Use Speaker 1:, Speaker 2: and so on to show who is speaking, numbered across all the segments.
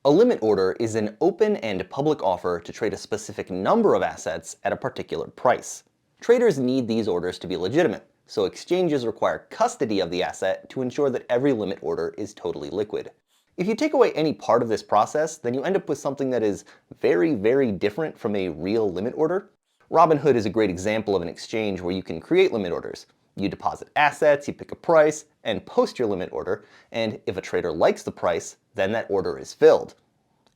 Speaker 1: A limit order is an open and public offer to trade a specific number of assets at a particular price. Traders need these orders to be legitimate, so exchanges require custody of the asset to ensure that every limit order is totally liquid. If you take away any part of this process, then you end up with something that is very, very different from a real limit order. Robinhood is a great example of an exchange where you can create limit orders. You deposit assets, you pick a price, and post your limit order, and if a trader likes the price, then that order is filled.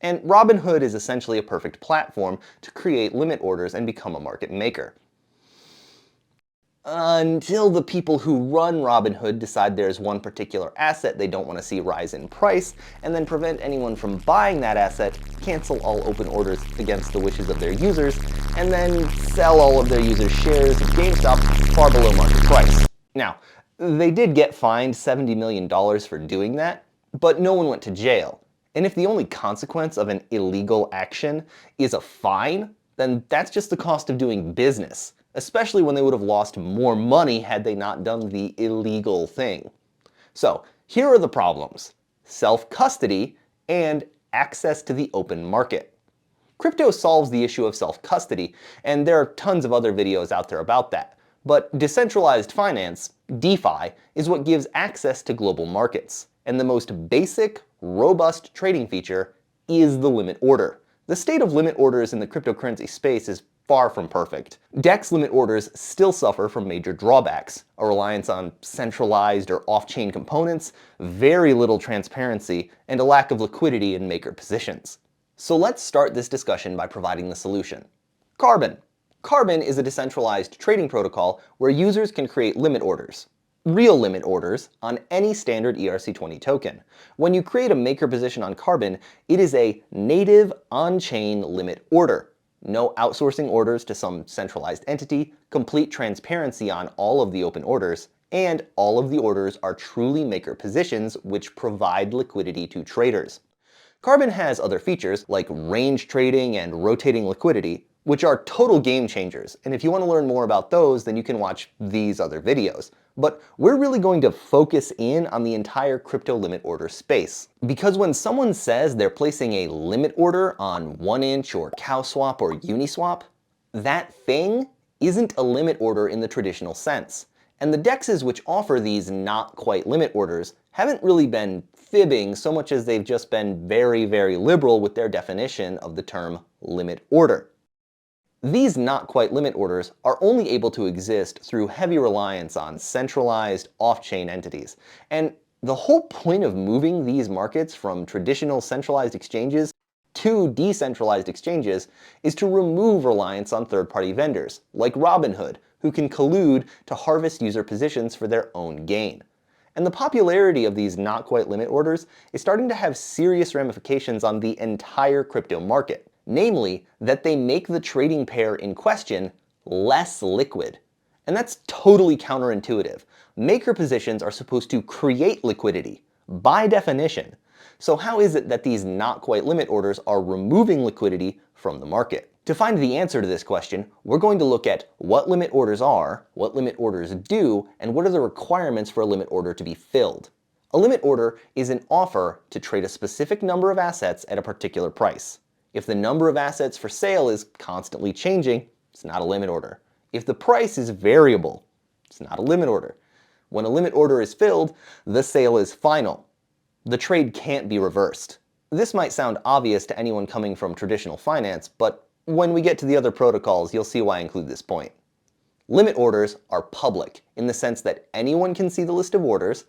Speaker 1: And Robinhood is essentially a perfect platform to create limit orders and become a market maker. Until the people who run Robinhood decide there's one particular asset they don't want to see rise in price, and then prevent anyone from buying that asset, cancel all open orders against the wishes of their users, and then sell all of their users' shares of GameStop far below market price. Now, they did get fined $70 million for doing that, but no one went to jail. And if the only consequence of an illegal action is a fine, then that's just the cost of doing business, especially when they would have lost more money had they not done the illegal thing. So here are the problems: self-custody and access to the open market. Crypto solves the issue of self-custody, and there are tons of other videos out there about that. But decentralized finance, DeFi, is what gives access to global markets. And the most basic, robust trading feature is the limit order. The state of limit orders in the cryptocurrency space is far from perfect. DEX limit orders still suffer from major drawbacks: a reliance on centralized or off-chain components, very little transparency, and a lack of liquidity in maker positions. So let's start this discussion by providing the solution. Carbon. Carbon is a decentralized trading protocol where users can create limit orders. Real limit orders on any standard ERC20 token. When you create a maker position on Carbon, it is a native on-chain limit order. No outsourcing orders to some centralized entity, complete transparency on all of the open orders, and all of the orders are truly maker positions which provide liquidity to traders. Carbon has other features like range trading and rotating liquidity, which are total game changers, and if you want to learn more about those, then you can watch these other videos. But we're really going to focus in on the entire crypto limit order space. Because when someone says they're placing a limit order on 1inch or CowSwap or Uniswap, that thing isn't a limit order in the traditional sense. And the DEXs which offer these not quite limit orders haven't really been fibbing so much as they've just been very, very liberal with their definition of the term limit order. These not quite limit orders are only able to exist through heavy reliance on centralized off-chain entities. And the whole point of moving these markets from traditional centralized exchanges to decentralized exchanges is to remove reliance on third-party vendors, like Robinhood, who can collude to harvest user positions for their own gain. And the popularity of these not quite limit orders is starting to have serious ramifications on the entire crypto market. Namely, that they make the trading pair in question less liquid. And that's totally counterintuitive. Maker positions are supposed to create liquidity, by definition. So how is it that these not quite limit orders are removing liquidity from the market? To find the answer to this question, we're going to look at what limit orders are, what limit orders do, and what are the requirements for a limit order to be filled. A limit order is an offer to trade a specific number of assets at a particular price. If the number of assets for sale is constantly changing, it's not a limit order. If the price is variable, it's not a limit order. When a limit order is filled, the sale is final. The trade can't be reversed. This might sound obvious to anyone coming from traditional finance, but when we get to the other protocols, you'll see why I include this point. Limit orders are public in the sense that anyone can see the list of orders,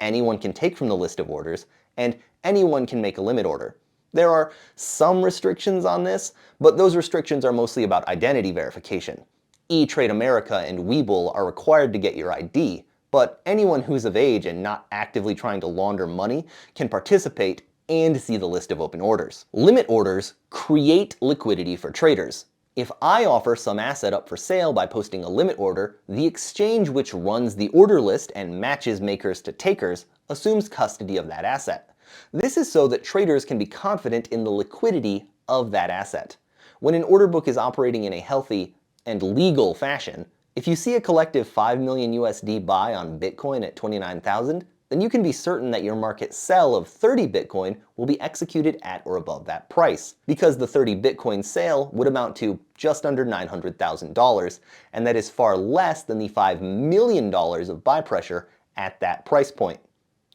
Speaker 1: anyone can take from the list of orders, and anyone can make a limit order. There are some restrictions on this, but those restrictions are mostly about identity verification. E-Trade America and Webull are required to get your ID, but anyone who's of age and not actively trying to launder money can participate and see the list of open orders. Limit orders create liquidity for traders. If I offer some asset up for sale by posting a limit order, the exchange which runs the order list and matches makers to takers assumes custody of that asset. This is so that traders can be confident in the liquidity of that asset. When an order book is operating in a healthy and legal fashion, if you see a collective 5 million USD buy on Bitcoin at 29,000, then you can be certain that your market sell of 30 Bitcoin will be executed at or above that price, because the 30 Bitcoin sale would amount to just under $900,000, and that is far less than the $5 million of buy pressure at that price point.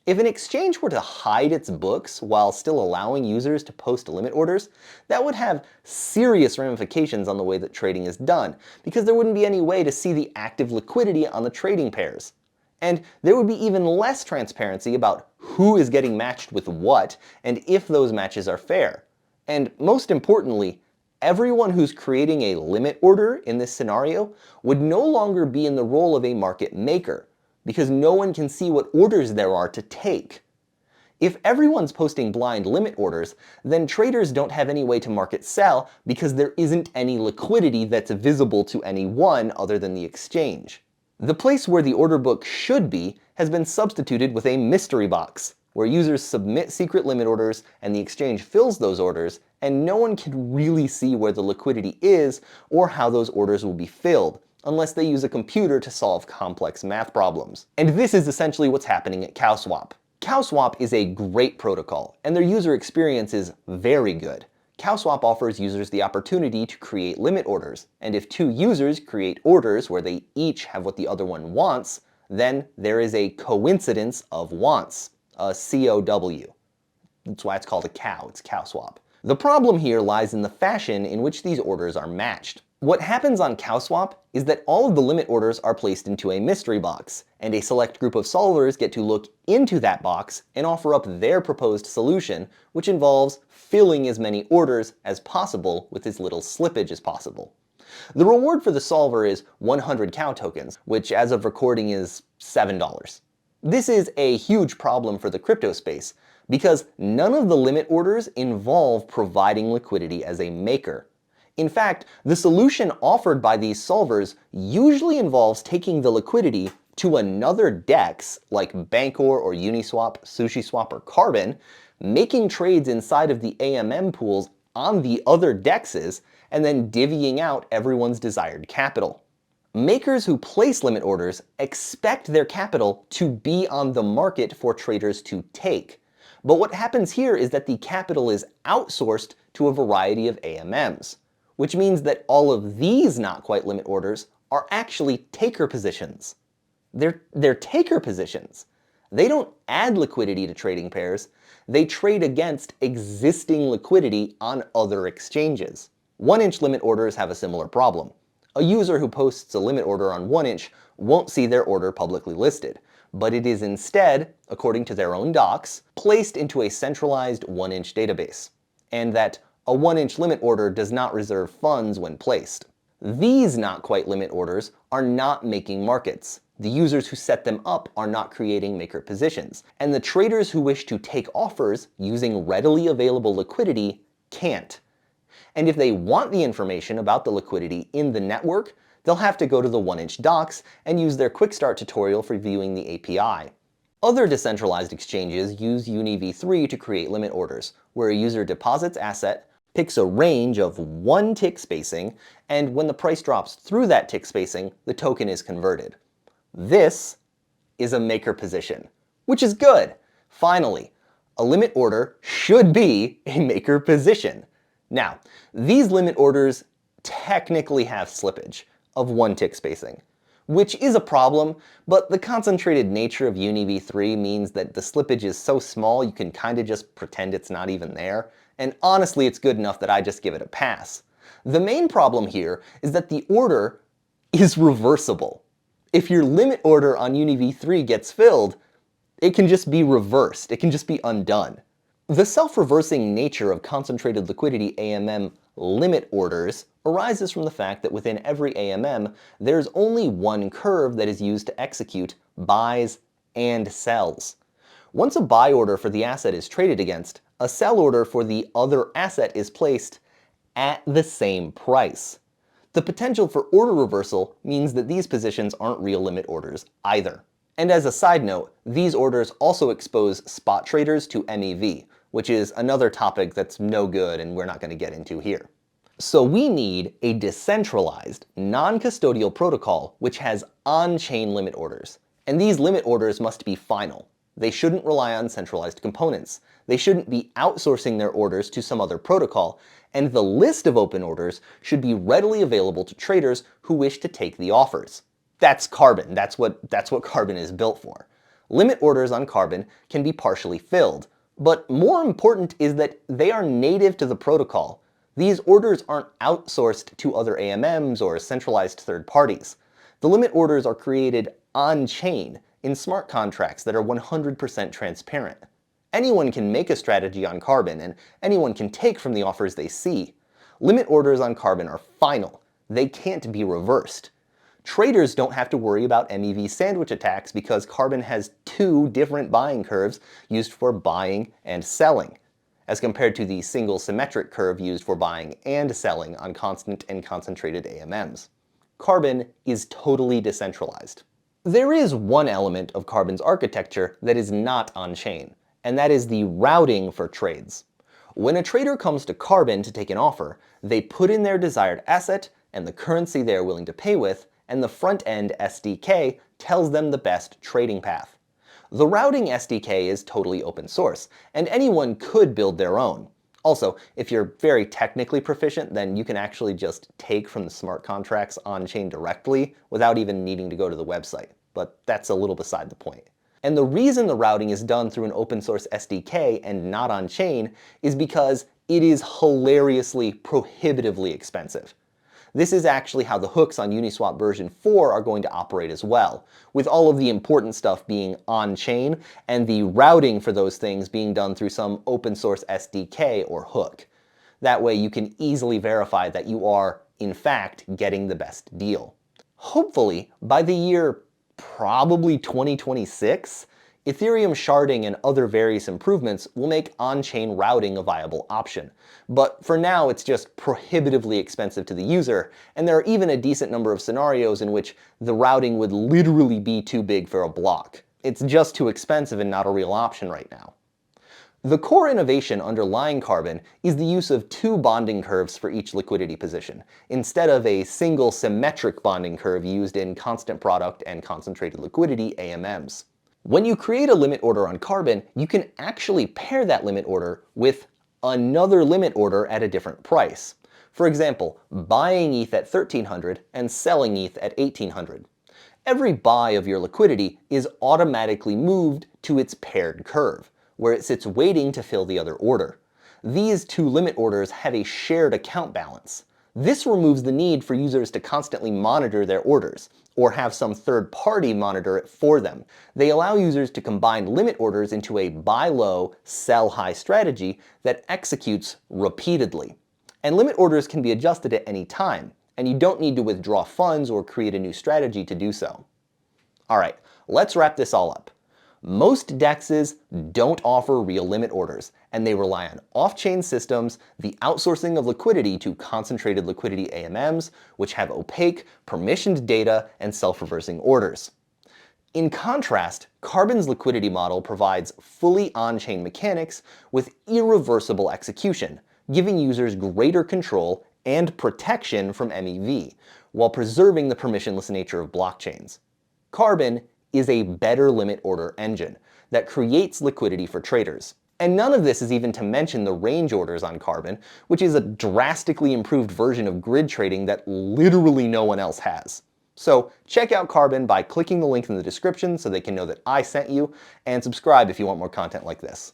Speaker 1: If an exchange were to hide its books while still allowing users to post limit orders, that would have serious ramifications on the way that trading is done, because there wouldn't be any way to see the active liquidity on the trading pairs. And there would be even less transparency about who is getting matched with what, and if those matches are fair. And most importantly, everyone who's creating a limit order in this scenario would no longer be in the role of a market maker, because no one can see what orders there are to take. If everyone's posting blind limit orders, then traders don't have any way to market sell because there isn't any liquidity that's visible to anyone other than the exchange. The place where the order book should be has been substituted with a mystery box, where users submit secret limit orders and the exchange fills those orders, and no one can really see where the liquidity is or how those orders will be filled, unless they use a computer to solve complex math problems. And this is essentially what's happening at CowSwap. CowSwap is a great protocol, and their user experience is very good. CowSwap offers users the opportunity to create limit orders, and if two users create orders where they each have what the other one wants, then there is a coincidence of wants, a COW. That's why it's called a cow, it's CowSwap. The problem here lies in the fashion in which these orders are matched. What happens on CowSwap is that all of the limit orders are placed into a mystery box, and a select group of solvers get to look into that box and offer up their proposed solution, which involves filling as many orders as possible with as little slippage as possible. The reward for the solver is 100 cow tokens, which as of recording is $7. This is a huge problem for the crypto space, because none of the limit orders involve providing liquidity as a maker. In fact, the solution offered by these solvers usually involves taking the liquidity to another DEX, like Bancor or Uniswap, SushiSwap, or Carbon, making trades inside of the AMM pools on the other DEXs, and then divvying out everyone's desired capital. Makers who place limit orders expect their capital to be on the market for traders to take. But what happens here is that the capital is outsourced to a variety of AMMs, which means that all of these not quite limit orders are actually taker positions. They're taker positions. They don't add liquidity to trading pairs, they trade against existing liquidity on other exchanges. 1-inch limit orders have a similar problem. A user who posts a limit order on 1-inch won't see their order publicly listed, but it is instead, according to their own docs, placed into a centralized 1-inch database, and that a 1-inch limit order does not reserve funds when placed. These not quite limit orders are not making markets. The users who set them up are not creating maker positions, and the traders who wish to take offers using readily available liquidity can't. And if they want the information about the liquidity in the network, they'll have to go to the 1-inch docs and use their quick start tutorial for viewing the API. Other decentralized exchanges use UniV3 to create limit orders, where a user deposits asset, picks a range of 1 tick spacing, and when the price drops through that tick spacing, the token is converted. This is a maker position, which is good. Finally, a limit order should be a maker position. Now, these limit orders technically have slippage of 1 tick spacing, which is a problem, but the concentrated nature of UniV3 means that the slippage is so small you can kind of just pretend it's not even there, and honestly it's good enough that I just give it a pass. The main problem here is that the order is reversible. If your limit order on UniV3 gets filled, it can just be reversed, it can just be undone. The self-reversing nature of concentrated liquidity AMM limit orders arises from the fact that within every AMM, there's only one curve that is used to execute buys and sells. Once a buy order for the asset is traded against, a sell order for the other asset is placed at the same price. The potential for order reversal means that these positions aren't real limit orders either. And as a side note, these orders also expose spot traders to MEV, which is another topic that's no good and we're not going to get into here. So we need a decentralized, non-custodial protocol which has on-chain limit orders. And these limit orders must be final. They shouldn't rely on centralized components. They shouldn't be outsourcing their orders to some other protocol, and the list of open orders should be readily available to traders who wish to take the offers. That's Carbon. That's what Carbon is built for. Limit orders on Carbon can be partially filled, but more important is that they are native to the protocol. These orders aren't outsourced to other AMMs or centralized third parties. The limit orders are created on-chain in smart contracts that are 100% transparent. Anyone can make a strategy on Carbon, and anyone can take from the offers they see. Limit orders on Carbon are final. They can't be reversed. Traders don't have to worry about MEV sandwich attacks because Carbon has two different buying curves used for buying and selling, as compared to the single symmetric curve used for buying and selling on constant and concentrated AMMs. Carbon is totally decentralized. There is one element of Carbon's architecture that is not on-chain, and that is the routing for trades. When a trader comes to Carbon to take an offer, they put in their desired asset and the currency they are willing to pay with, and the front-end SDK tells them the best trading path. The routing SDK is totally open source, and anyone could build their own. Also, if you're very technically proficient, then you can actually just take from the smart contracts on-chain directly without even needing to go to the website, but that's a little beside the point. And the reason the routing is done through an open source SDK and not on-chain is because it is hilariously, prohibitively expensive. This is actually how the hooks on Uniswap version 4 are going to operate as well, with all of the important stuff being on-chain and the routing for those things being done through some open source SDK or hook. That way you can easily verify that you are, in fact, getting the best deal. Hopefully, by the year probably 2026, Ethereum sharding and other various improvements will make on-chain routing a viable option. But for now, it's just prohibitively expensive to the user, and there are even a decent number of scenarios in which the routing would literally be too big for a block. It's just too expensive and not a real option right now. The core innovation underlying Carbon is the use of two bonding curves for each liquidity position, instead of a single symmetric bonding curve used in constant product and concentrated liquidity AMMs. When you create a limit order on Carbon, you can actually pair that limit order with another limit order at a different price. For example, buying ETH at 1300 and selling ETH at 1800. Every buy of your liquidity is automatically moved to its paired curve, where it sits waiting to fill the other order. These two limit orders have a shared account balance. This removes the need for users to constantly monitor their orders, or have some third party monitor it for them. They allow users to combine limit orders into a buy low, sell high strategy that executes repeatedly. And limit orders can be adjusted at any time, and you don't need to withdraw funds or create a new strategy to do so. Alright, let's wrap this all up. Most DEXs don't offer real limit orders, and they rely on off-chain systems, the outsourcing of liquidity to concentrated liquidity AMMs, which have opaque, permissioned data and self-reversing orders. In contrast, Carbon's liquidity model provides fully on-chain mechanics with irreversible execution, giving users greater control and protection from MEV, while preserving the permissionless nature of blockchains. Carbon is a better limit order engine that creates liquidity for traders. And none of this is even to mention the range orders on Carbon, which is a drastically improved version of grid trading that literally no one else has. So check out Carbon by clicking the link in the description so they can know that I sent you, and subscribe if you want more content like this.